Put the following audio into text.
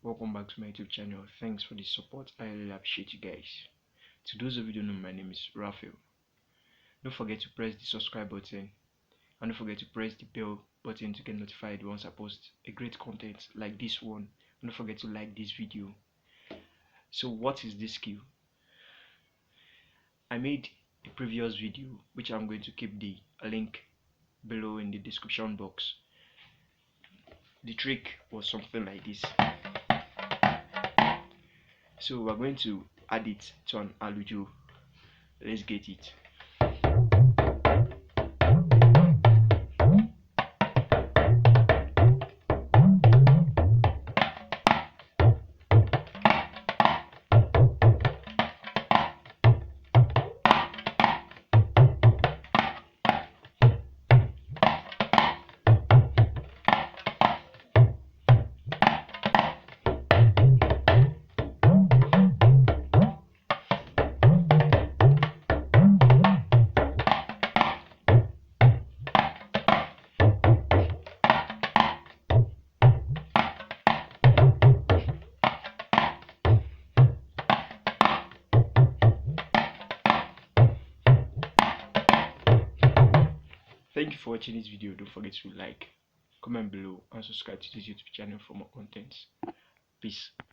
Welcome back to my YouTube channel. Thanks for the support. I really appreciate you guys. To those of you who don't know, my name is Raphael. Don't forget to press the subscribe button and don't forget to press the bell button to get notified once I post a great content like this one. And don't forget to like this video. So what is this skill? I made a previous video which I'm going to keep the link below in the description box. The trick was something like this. So we're going to add it to an allujo. Let's get it. Thank you for watching this video. Don't forget to like, comment below and subscribe to this YouTube channel for more contents. Peace.